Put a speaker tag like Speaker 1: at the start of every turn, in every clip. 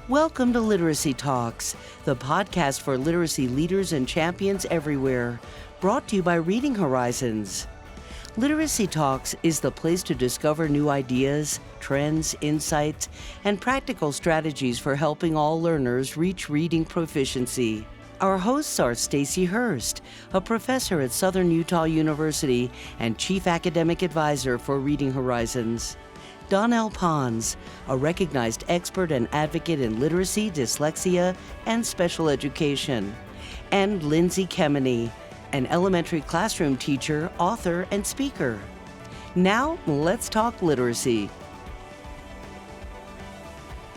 Speaker 1: Welcome to Literacy Talks, the podcast for literacy leaders and champions everywhere, brought to you by Reading Horizons. Literacy Talks is the place to discover new ideas, trends, insights, and practical strategies for helping all learners reach reading proficiency. Our hosts are Stacy Hurst, a professor at Southern Utah University and Chief Academic Advisor for Reading Horizons; Donell Pons, a recognized expert and advocate in literacy, dyslexia, and special education; and Lindsay Kemeny, an elementary classroom teacher, author, and speaker. Now, let's talk literacy.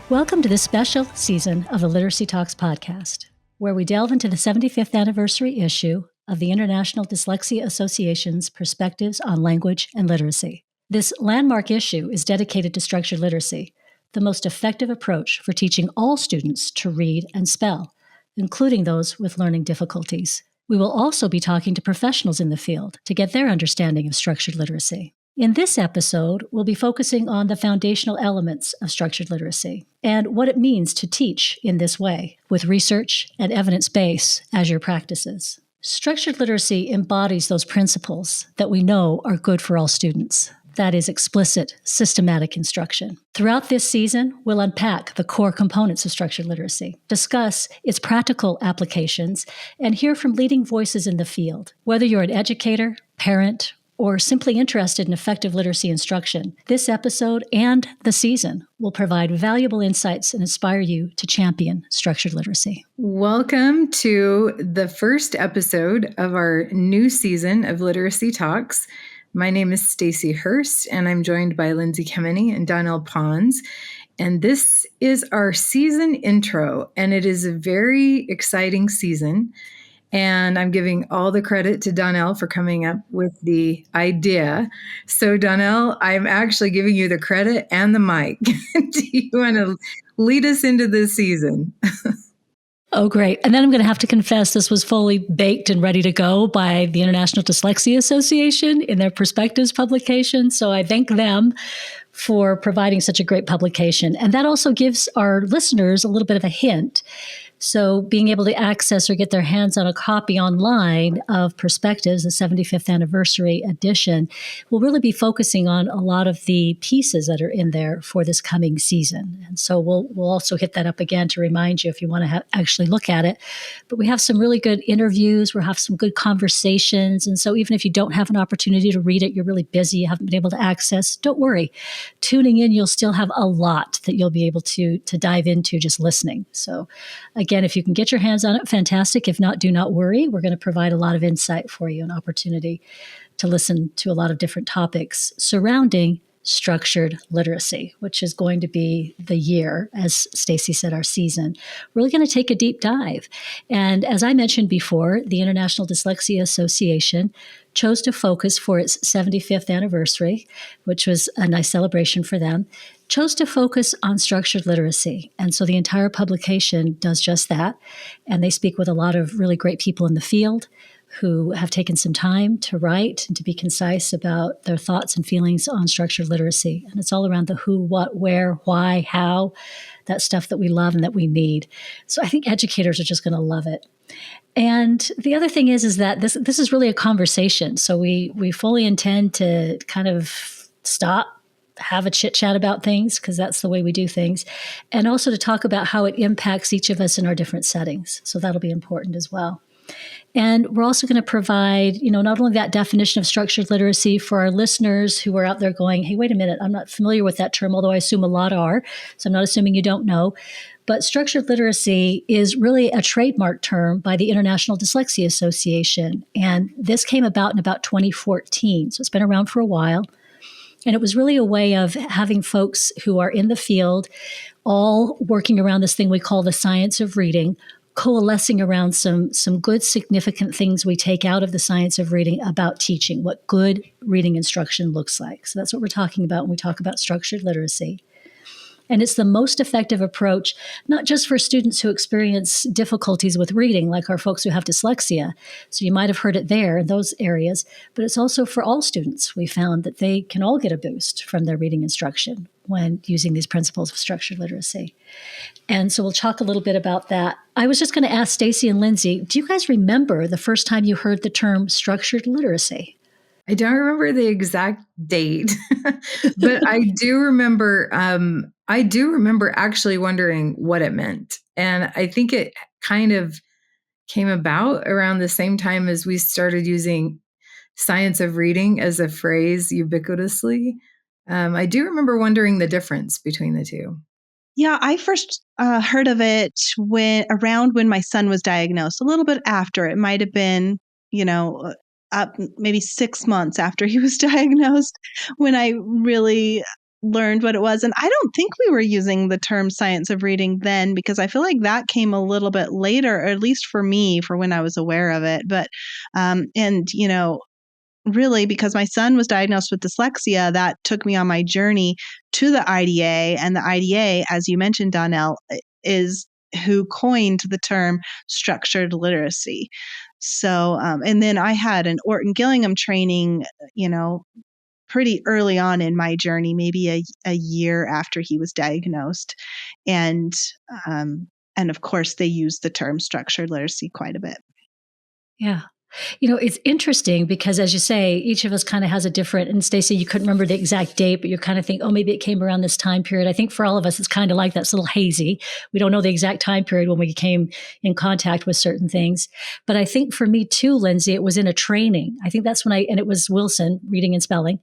Speaker 2: Welcome to this special season of the Literacy Talks podcast, where we delve into the 75th anniversary issue of the International Dyslexia Association's Perspectives on Language and Literacy. This landmark issue is dedicated to structured literacy, the most effective approach for teaching all students to read and spell, including those with learning difficulties. We will also be talking to professionals in the field to get their understanding of structured literacy. In this episode, we'll be focusing on the foundational elements of structured literacy and what it means to teach in this way, with research and evidence base as your practices. Structured literacy embodies those principles that we know are good for all students. That is explicit, systematic instruction. Throughout this season, we'll unpack the core components of structured literacy, discuss its practical applications, and hear from leading voices in the field. Whether you're an educator, parent, or simply interested in effective literacy instruction, this episode and the season will provide valuable insights and inspire you to champion structured literacy.
Speaker 3: Welcome to the first episode of our new season of Literacy Talks. My name is Stacy Hurst, and I'm joined by Lindsay Kemeny and Donell Pons. And this is our season intro, and it is a very exciting season. And I'm giving all the credit to Donell for coming up with the idea. So Donell, I'm actually giving you the credit and the mic. Do you want to lead us into this season?
Speaker 2: Oh, great. And then I'm going to have to confess this was fully baked and ready to go by the International Dyslexia Association in their Perspectives publication. So I thank them for providing such a great publication. And that also gives our listeners a little bit of a hint. So being able to access or get their hands on a copy online of Perspectives, the 75th anniversary edition, will really be focusing on a lot of the pieces that are in there for this coming season. And so we'll also hit that up again to remind you if you want to actually look at it. But we have some really good interviews. We'll have some good conversations. And so even if you don't have an opportunity to read it, you're really busy, you haven't been able to access, don't worry. Tuning in, you'll still have a lot that you'll be able to dive into just listening. So again, if you can get your hands on it, fantastic. If not, do not worry. We're going to provide a lot of insight for you, an opportunity to listen to a lot of different topics surrounding structured literacy, which is going to be the year, as Stacy said, our season. We're really going to take a deep dive. And as I mentioned before, the International Dyslexia Association chose to focus for its 75th anniversary, which was a nice celebration for them, chose to focus on structured literacy. And so the entire publication does just that. And they speak with a lot of really great people in the field who have taken some time to write and to be concise about their thoughts and feelings on structured literacy. And it's all around the who, what, where, why, how, that stuff that we love and that we need. So I think educators are just going to love it. And the other thing is that this is really a conversation. So we fully intend to kind of stop, have a chit chat about things, because that's the way we do things, and also to talk about how it impacts each of us in our different settings. So that'll be important as well. And we're also going to provide, not only that definition of structured literacy for our listeners who are out there going, hey, wait a minute, I'm not familiar with that term, although I assume a lot are. So I'm not assuming you don't know. But structured literacy is really a trademark term by the International Dyslexia Association. And this came about in about 2014. So it's been around for a while. And it was really a way of having folks who are in the field all working around this thing we call the science of reading, coalescing around some good, significant things we take out of the science of reading about teaching, what good reading instruction looks like. So that's what we're talking about when we talk about structured literacy. And it's the most effective approach, not just for students who experience difficulties with reading, like our folks who have dyslexia. So you might have heard it there in those areas, but it's also for all students. We found that they can all get a boost from their reading instruction when using these principles of structured literacy. And so we'll talk a little bit about that. I was just going to ask Stacy and Lindsay, do you guys remember the first time you heard the term structured literacy?
Speaker 3: I don't remember the exact date, but I do remember actually wondering what it meant. And I think it kind of came about around the same time as we started using science of reading as a phrase ubiquitously. I do remember wondering the difference between the two.
Speaker 4: Yeah, I first heard of it around when my son was diagnosed, a little bit after. It might have been, up maybe 6 months after he was diagnosed when I really learned what it was. And I don't think we were using the term science of reading then, because I feel like that came a little bit later, or at least for me, for when I was aware of it. But, really, because my son was diagnosed with dyslexia, that took me on my journey to the IDA. And the IDA, as you mentioned, Donell, is who coined the term structured literacy. So, and then I had an Orton Gillingham training, pretty early on in my journey, maybe a year after he was diagnosed. And of course, they use the term structured literacy quite a bit.
Speaker 2: Yeah. It's interesting because, as you say, each of us kind of has a different, and Stacy, you couldn't remember the exact date, but you kind of think, oh, maybe it came around this time period. I think for all of us, it's kind of like that's a little hazy. We don't know the exact time period when we came in contact with certain things. But I think for me too, Lindsay, it was in a training. I think that's and it was Wilson, reading and spelling.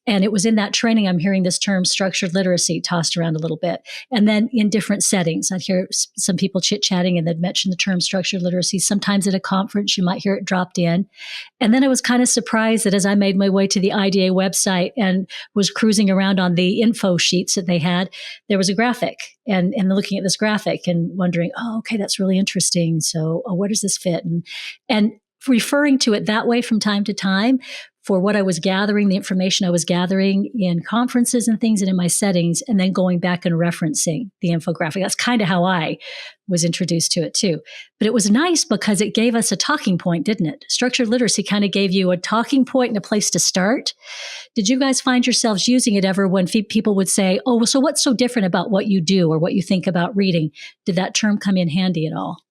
Speaker 2: And it was in that training, I'm hearing this term structured literacy tossed around a little bit. And then in different settings, I'd hear some people chit-chatting and they'd mention the term structured literacy. Sometimes at a conference, you might hear it dropped in. And then I was kind of surprised that as I made my way to the IDA website and was cruising around on the info sheets that they had, there was a graphic and looking at this graphic and wondering, oh, okay, that's really interesting. So where does this fit? And referring to it that way from time to time for what I was gathering, the information I was gathering in conferences and things and in my settings, and then going back and referencing the infographic. That's kind of how I was introduced to it too. But it was nice because it gave us a talking point, didn't it? Structured literacy kind of gave you a talking point and a place to start. Did you guys find yourselves using it ever when people would say, oh, well, so what's so different about what you do or what you think about reading? Did that term come in handy at all?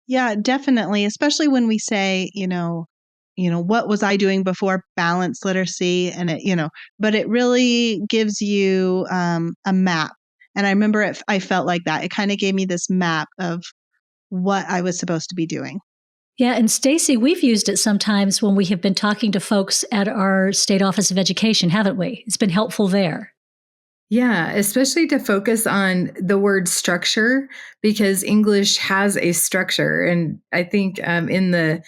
Speaker 4: Yeah, definitely. Especially when we say, what was I doing before balanced literacy? And but it really gives you a map. And I remember I felt like that. It kind of gave me this map of what I was supposed to be doing.
Speaker 2: Yeah. And Stacy, we've used it sometimes when we have been talking to folks at our state office of education, haven't we? It's been helpful there.
Speaker 3: Yeah, especially to focus on the word structure, because English has a structure. And I think in the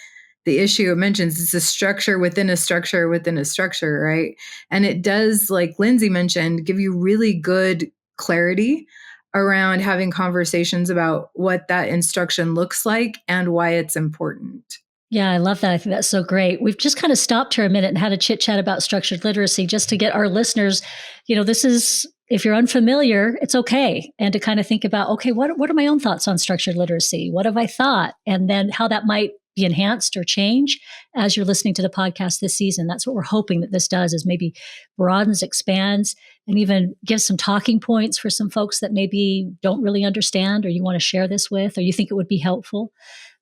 Speaker 3: issue it mentions, it's a structure within a structure within a structure, right? And it does, like Lindsay mentioned, give you really good clarity around having conversations about what that instruction looks like and why it's important.
Speaker 2: Yeah, I love that. I think that's so great. We've just kind of stopped here a minute and had a chit chat about structured literacy just to get our listeners, this is, if you're unfamiliar, it's okay. And to kind of think about, okay, what are my own thoughts on structured literacy? What have I thought? And then how that might be enhanced or change as you're listening to the podcast this season. That's what we're hoping that this does, is maybe broadens, expands, and even gives some talking points for some folks that maybe don't really understand or you want to share this with, or you think it would be helpful.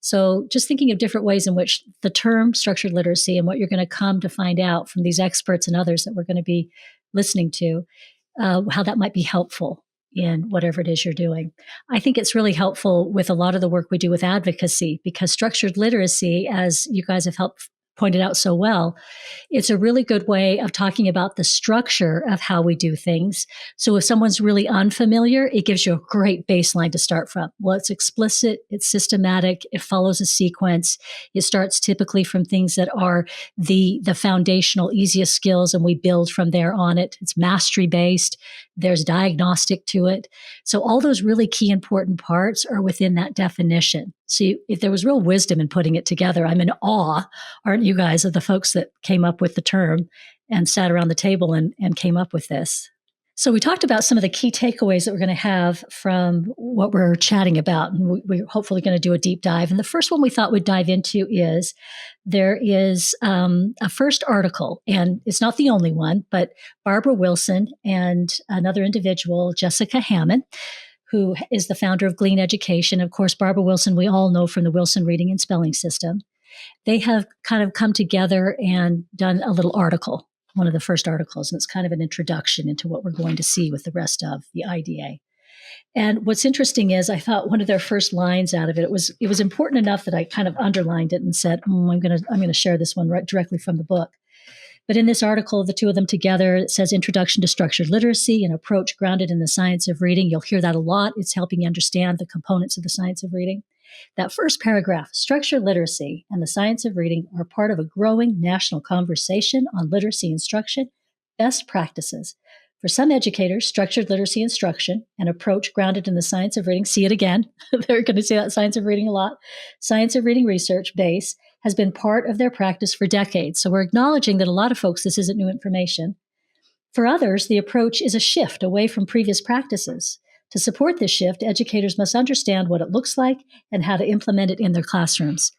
Speaker 2: So just thinking of different ways in which the term structured literacy and what you're going to come to find out from these experts and others that we're going to be listening to, how that might be helpful in whatever it is you're doing. I think it's really helpful with a lot of the work we do with advocacy, because structured literacy, as you guys have helped pointed out so well, it's a really good way of talking about the structure of how we do things. So if someone's really unfamiliar, it gives you a great baseline to start from. Well, it's explicit, it's systematic, it follows a sequence. It starts typically from things that are the foundational, easiest skills, and we build from there on it. It's mastery based. There's diagnostic to it. So all those really key important parts are within that definition. So if there was real wisdom in putting it together, I'm in awe, aren't you guys, of the folks that came up with the term and sat around the table and came up with this. So we talked about some of the key takeaways that we're going to have from what we're chatting about, and we're hopefully going to do a deep dive. And the first one we thought we'd dive into is there is a first article, and it's not the only one, but Barbara Wilson and another individual, Jessica Hammond, who is the founder of Glean Education. Of course, Barbara Wilson, we all know from the Wilson Reading and Spelling System. They have kind of come together and done a little article, one of the first articles, and it's kind of an introduction into what we're going to see with the rest of the IDA. And what's interesting is I thought one of their first lines out of it was important enough that I kind of underlined it and said, I'm going to share this one right directly from the book. But in this article, the two of them together, it says Introduction to Structured Literacy, an approach grounded in the science of reading. You'll hear that a lot. It's helping you understand the components of the science of reading. That first paragraph, structured literacy and the science of reading are part of a growing national conversation on literacy instruction, best practices. For some educators, structured literacy instruction, an approach grounded in the science of reading, see it again, they're going to say that science of reading a lot, science of reading research base has been part of their practice for decades. So we're acknowledging that a lot of folks, this isn't new information. For others, the approach is a shift away from previous practices. To support this shift, educators must understand what it looks like and how to implement it in their classrooms.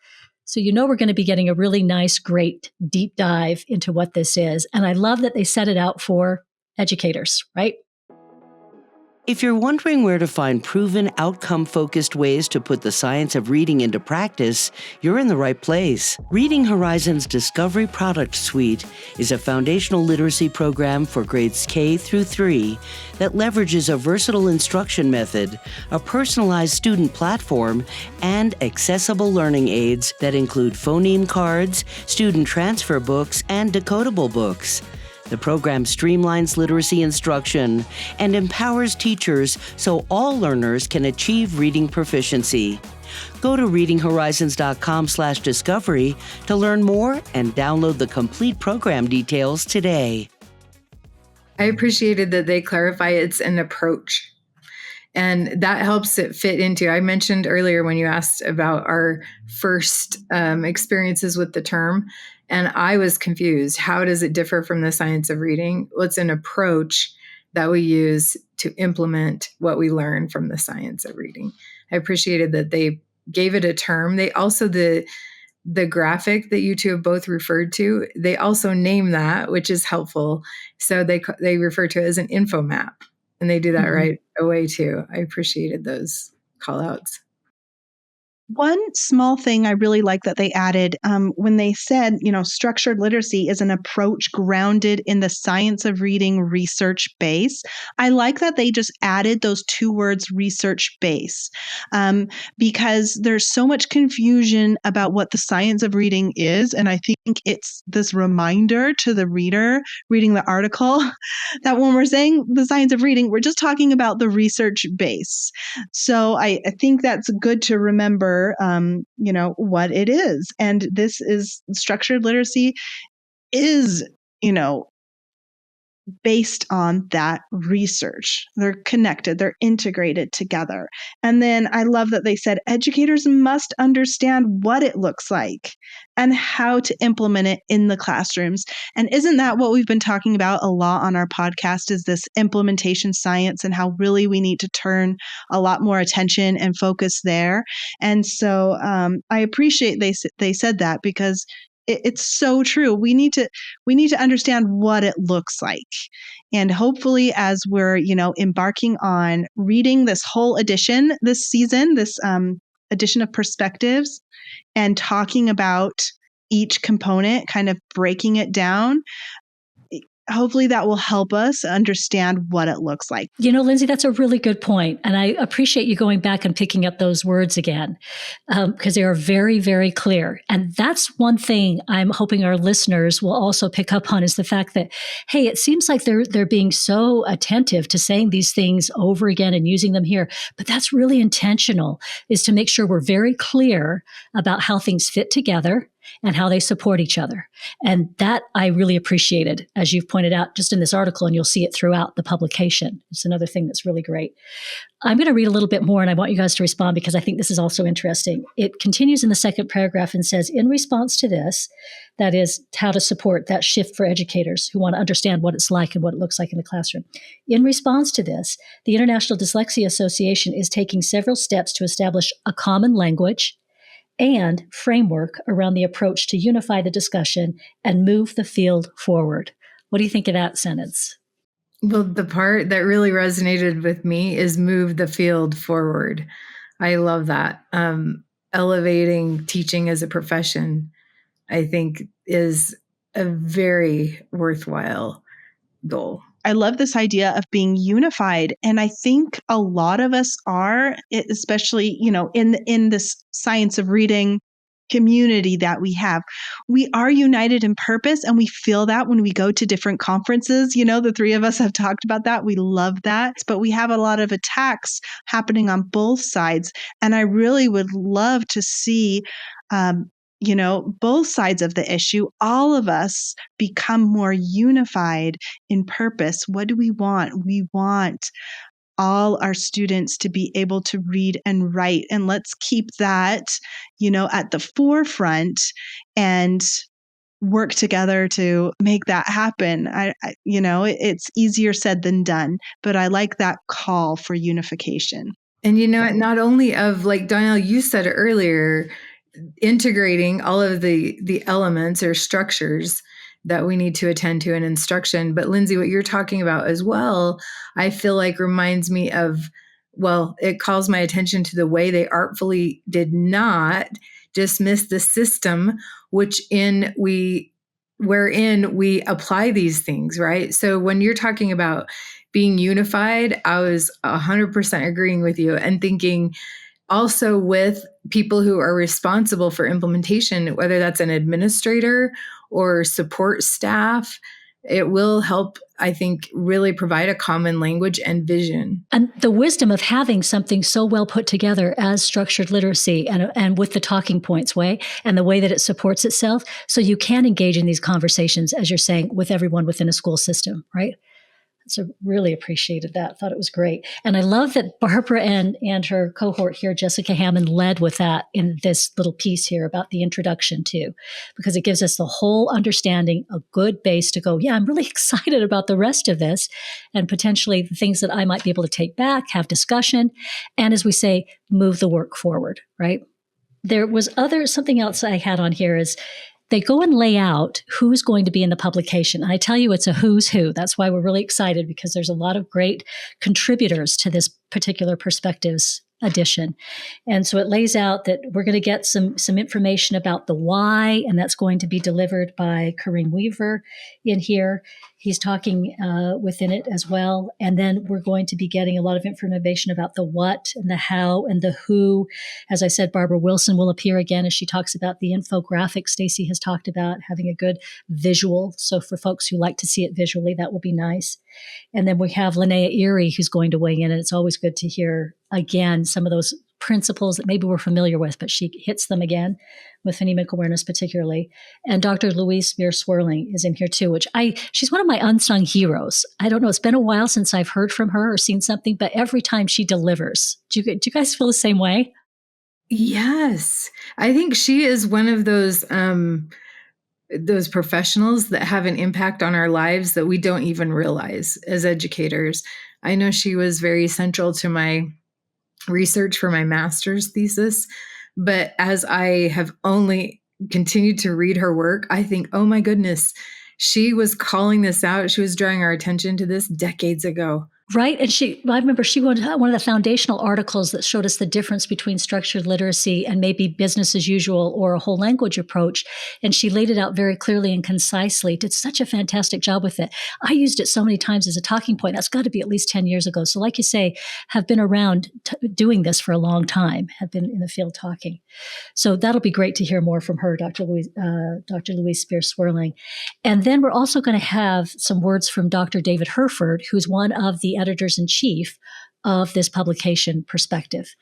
Speaker 2: So we're going to be getting a really nice, great deep dive into what this is. And I love that they set it out for educators, right?
Speaker 1: If you're wondering where to find proven, outcome-focused ways to put the science of reading into practice, you're in the right place. Reading Horizons Discovery Product Suite is a foundational literacy program for grades K through 3 that leverages a versatile instruction method, a personalized student platform, and accessible learning aids that include phoneme cards, student transfer books, and decodable books. The program streamlines literacy instruction and empowers teachers so all learners can achieve reading proficiency. Go to readinghorizons.com/discovery to learn more and download the complete program details today.
Speaker 3: I appreciated that they clarify it's an approach. And that helps it fit into, I mentioned earlier when you asked about our first experiences with the term, and I was confused. How does it differ from the science of reading? Well, it's an approach that we use to implement what we learn from the science of reading. I appreciated that they gave it a term. They also, the graphic that you two have both referred to, they also name that, which is helpful. So they refer to it as an info map. And they do that right away too. I appreciated those call outs.
Speaker 4: One small thing I really like that they added when they said, structured literacy is an approach grounded in the science of reading research base. I like that they just added those two words, research base, because there's so much confusion about what the science of reading is. And I think it's this reminder to the reader reading the article that when we're saying the science of reading, we're just talking about the research base. So I think that's good to remember what it is. And this is structured literacy is, based on that research. They're connected, they're integrated together. And then I love that they said educators must understand what it looks like and how to implement it in the classrooms. And isn't that what we've been talking about a lot on our podcast, is this implementation science and how really we need to turn a lot more attention and focus there. And so I appreciate they said that, because it's so true. We need to understand what it looks like. And hopefully as we're, embarking on reading this whole edition this season, this edition of Perspectives, and talking about each component, kind of breaking it down, hopefully that will help us understand what it looks like.
Speaker 2: Lindsay, that's a really good point. And I appreciate you going back and picking up those words again, because they are very, very clear. And that's one thing I'm hoping our listeners will also pick up on, is the fact that, hey, it seems like they're being so attentive to saying these things over again and using them here. But that's really intentional, is to make sure we're very clear about how things fit together and how they support each other. And that I really appreciated, as you've pointed out just in this article, and you'll see it throughout the publication. It's another thing that's really great. I'm going to read a little bit more, and I want you guys to respond because I think this is also interesting. It continues in the second paragraph and says, in response to this, that is how to support that shift for educators who want to understand what it's like and what it looks like in the classroom. In response to this, the International Dyslexia Association is taking several steps to establish a common language and framework around the approach to unify the discussion and move the field forward. What do you think of that sentence?
Speaker 3: Well, the part that really resonated with me is move the field forward. I love that. Elevating teaching as a profession, I think, is a very worthwhile goal.
Speaker 4: I love this idea of being unified. And I think a lot of us are, especially, in this science of reading community that we have, we are united in purpose. And we feel that when we go to different conferences. The three of us have talked about that. We love that. But we have a lot of attacks happening on both sides. And I really would love to see both sides of the issue, all of us become more unified in purpose. What do we want? We want all our students to be able to read and write. And let's keep that, at the forefront and work together to make that happen. It's easier said than done, but I like that call for unification.
Speaker 3: And not only of, like Donell, you said earlier, integrating all of the elements or structures that we need to attend to in instruction. But Lindsay, what you're talking about as well, I feel like reminds me of, it calls my attention to the way they artfully did not dismiss the system wherein we apply these things, right? So when you're talking about being unified, I was 100% agreeing with you and thinking also with people who are responsible for implementation, whether that's an administrator or support staff, it will help, I think, really provide a common language and vision.
Speaker 2: And the wisdom of having something so well put together as structured literacy and with the talking points way and the way that it supports itself, so you can engage in these conversations, as you're saying, with everyone within a school system, right? So really appreciated that. Thought it was great. And I love that Barbara and her cohort here, Jessica Hammond, led with that in this little piece here about the introduction too, because it gives us the whole understanding, a good base to go, yeah, I'm really excited about the rest of this and potentially the things that I might be able to take back, have discussion. And as we say, move the work forward, right? There was something else I had on here is they go and lay out who's going to be in the publication. And I tell you, it's a who's who. That's why we're really excited, because there's a lot of great contributors to this particular Perspectives edition. And so it lays out that we're going to get some information about the why, and that's going to be delivered by Kareem Weaver in here. He's talking within it as well. And then we're going to be getting a lot of information about the what and the how and the who. As I said, Barbara Wilson will appear again as she talks about the infographic Stacy has talked about, having a good visual. So for folks who like to see it visually, that will be nice. And then we have Linnea Erie, who's going to weigh in, and it's always good to hear again some of those principles that maybe we're familiar with, but she hits them again with phonemic awareness particularly. And Dr. Louise Spear-Swirling is in here too, she's one of my unsung heroes. I don't know, it's been a while since I've heard from her or seen something, but every time she delivers. Do you guys feel the same way?
Speaker 3: Yes. I think she is one of those professionals that have an impact on our lives that we don't even realize as educators. I know she was very central to my research for my master's thesis, but as I have only continued to read her work, I think, oh my goodness, she was calling this out. She was drawing our attention to this decades ago.
Speaker 2: Right. And I remember she wrote one of the foundational articles that showed us the difference between structured literacy and maybe business as usual or a whole language approach. And she laid it out very clearly and concisely, did such a fantastic job with it. I used it so many times as a talking point. That's got to be at least 10 years ago. So like you say, have been around doing this for a long time, have been in the field talking. So that'll be great to hear more from her, Dr. Louise Spear-Swirling. And then we're also going to have some words from Dr. David Herford, who's one of the editors-in-chief of this publication perspective,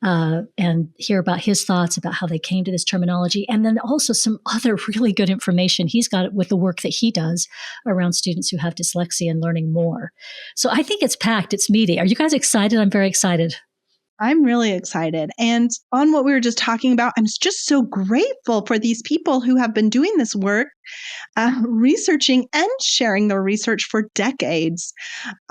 Speaker 2: and hear about his thoughts about how they came to this terminology, and then also some other really good information he's got with the work that he does around students who have dyslexia and learning more. So I think it's packed, it's meaty. Are you guys excited? I'm very excited.
Speaker 4: I'm really excited. And on what we were just talking about, I'm just so grateful for these people who have been doing this work, researching and sharing their research for decades.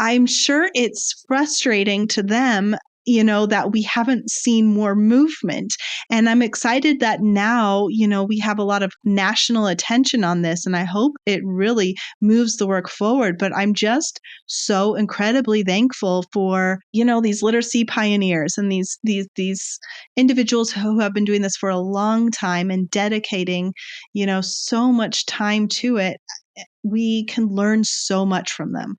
Speaker 4: I'm sure it's frustrating to them, that we haven't seen more movement. And I'm excited that now, we have a lot of national attention on this, and I hope it really moves the work forward. But I'm just so incredibly thankful for, these literacy pioneers and these individuals who have been doing this for a long time and dedicating, so much time to it. We can learn so much from them.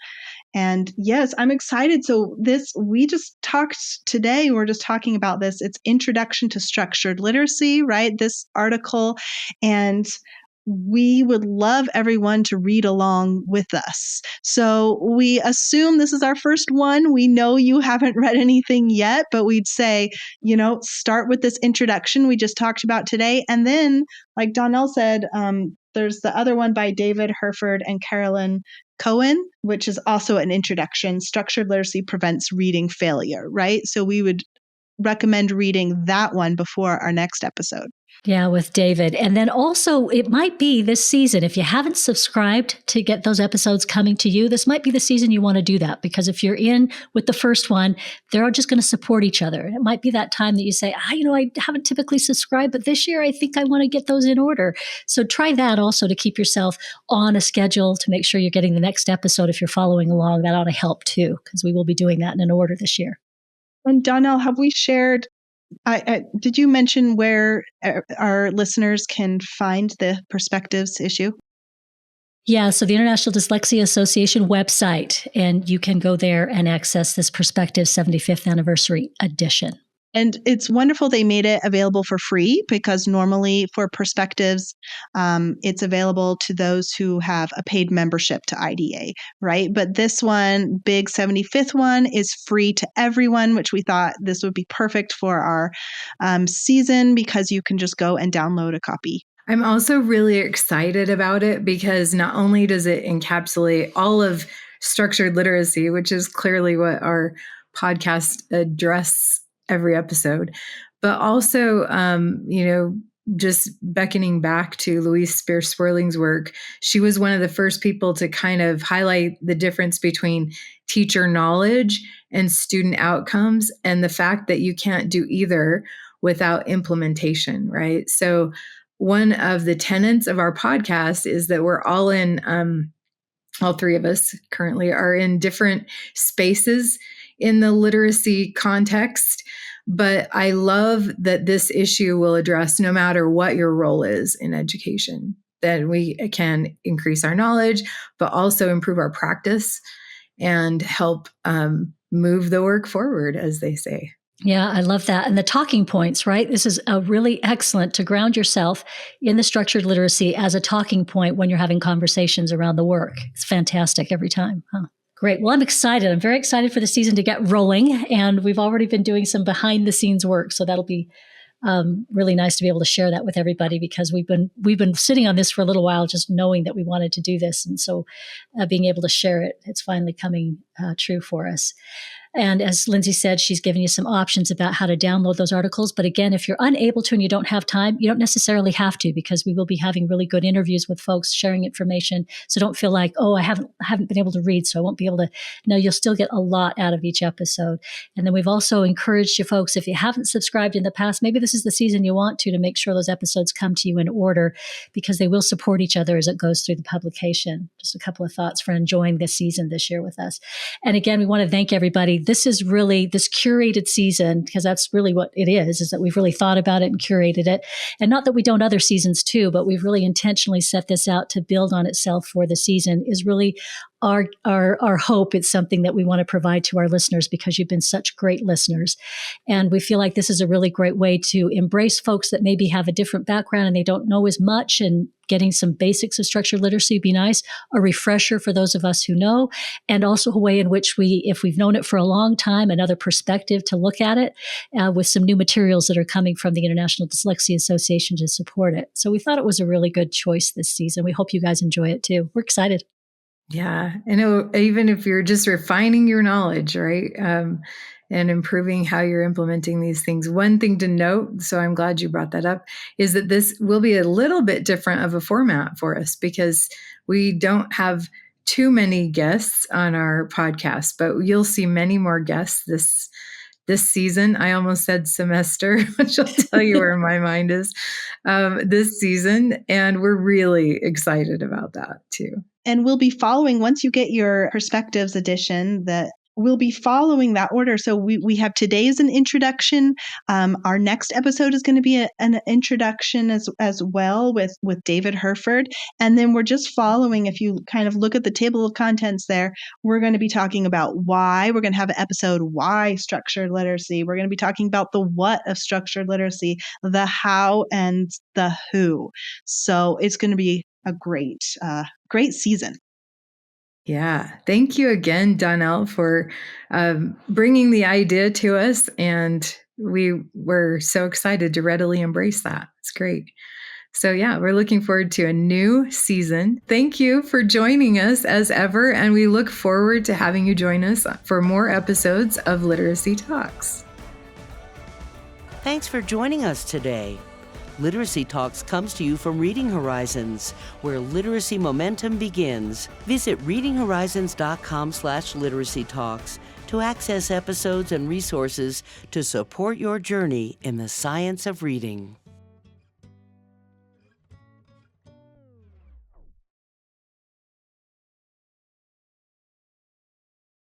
Speaker 4: And yes, I'm excited. So we just talked today, we're just talking about this. It's Introduction to Structured Literacy, right? This article. And we would love everyone to read along with us. So we assume this is our first one. We know you haven't read anything yet, but we'd say, start with this introduction we just talked about today. And then, like Donell said, there's the other one by David Herford and Carolyn Cohen, which is also an introduction. Structured Literacy Prevents Reading Failure, right? So we would recommend reading that one before our next episode.
Speaker 2: Yeah, with David. And then also, it might be this season, if you haven't subscribed to get those episodes coming to you, this might be the season you want to do that. Because if you're in with the first one, they're all just going to support each other. It might be that time that you say, I haven't typically subscribed, but this year I think I want to get those in order. So try that also to keep yourself on a schedule to make sure you're getting the next episode. If you're following along, that ought to help too, because we will be doing that in an order this year.
Speaker 4: And Donell, have we shared, did you mention where our listeners can find the Perspectives issue?
Speaker 2: Yeah, so the International Dyslexia Association website, and you can go there and access this Perspectives 75th Anniversary Edition.
Speaker 4: And it's wonderful they made it available for free, because normally for Perspectives, it's available to those who have a paid membership to IDA, right? But this one, big 75th one, is free to everyone, which we thought this would be perfect for our season, because you can just go and download a copy.
Speaker 3: I'm also really excited about it because not only does it encapsulate all of structured literacy, which is clearly what our podcast address every episode, but also, just beckoning back to Louise Spear-Swerling's work. She was one of the first people to kind of highlight the difference between teacher knowledge and student outcomes, and the fact that you can't do either without implementation, right? So one of the tenets of our podcast is that we're all in, all three of us currently are in different spaces in the literacy context. But I love that this issue will address no matter what your role is in education, that we can increase our knowledge, but also improve our practice and help move the work forward, as they say.
Speaker 2: Yeah, I love that. And the talking points, right? This is a really excellent to ground yourself in the structured literacy as a talking point when you're having conversations around the work. It's fantastic every time. Huh? Great. Well, I'm excited. I'm very excited for the season to get rolling. And we've already been doing some behind the scenes work. So that'll be really nice to be able to share that with everybody, because we've been sitting on this for a little while, just knowing that we wanted to do this. And so being able to share it, it's finally coming true for us. And as Lindsay said, she's given you some options about how to download those articles. But again, if you're unable to and you don't have time, you don't necessarily have to, because we will be having really good interviews with folks sharing information. So don't feel like, I haven't been able to read, so I won't be able to. No, you'll still get a lot out of each episode. And then we've also encouraged you folks, if you haven't subscribed in the past, maybe this is the season you want to make sure those episodes come to you in order, because they will support each other as it goes through the publication. Just a couple of thoughts for enjoying this season this year with us. And again, we want to thank everybody. This is really this curated season, because that's really what it is that we've really thought about it and curated it. And not that we don't other seasons too, but we've really intentionally set this out to build on itself for the season, is really our hope. It's something that we want to provide to our listeners, because you've been such great listeners. And we feel like this is a really great way to embrace folks that maybe have a different background and they don't know as much, and getting some basics of structured literacy would be nice, a refresher for those of us who know, and also a way in which we, if we've known it for a long time, another perspective to look at it with some new materials that are coming from the International Dyslexia Association to support it. So we thought it was a really good choice this season. We hope you guys enjoy it too. We're excited.
Speaker 3: Yeah. And even if you're just refining your knowledge, right? And improving how you're implementing these things. One thing to note, so I'm glad you brought that up, is that this will be a little bit different of a format for us because we don't have too many guests on our podcast, but you'll see many more guests this season. I almost said semester, which will tell you where my mind is this season. And we're really excited about that too.
Speaker 4: And we'll be following, once you get your Perspectives edition, that we'll be following that order. So we have today is an introduction. Our next episode is going to be an introduction as well with David Herford. And then we're just following, if you kind of look at the table of contents there, we're going to be talking about why. We're going to have an episode, why structured literacy. We're going to be talking about the what of structured literacy, the how, and the who. So it's going to be a great season.
Speaker 3: Yeah. Thank you again, Donell, for bringing the idea to us. And we were so excited to readily embrace that. It's great. So yeah, we're looking forward to a new season. Thank you for joining us as ever. And we look forward to having you join us for more episodes of Literacy Talks.
Speaker 1: Thanks for joining us today. Literacy Talks comes to you from Reading Horizons, where literacy momentum begins. Visit readinghorizons.com/literacy talks to access episodes and resources to support your journey in the science of reading.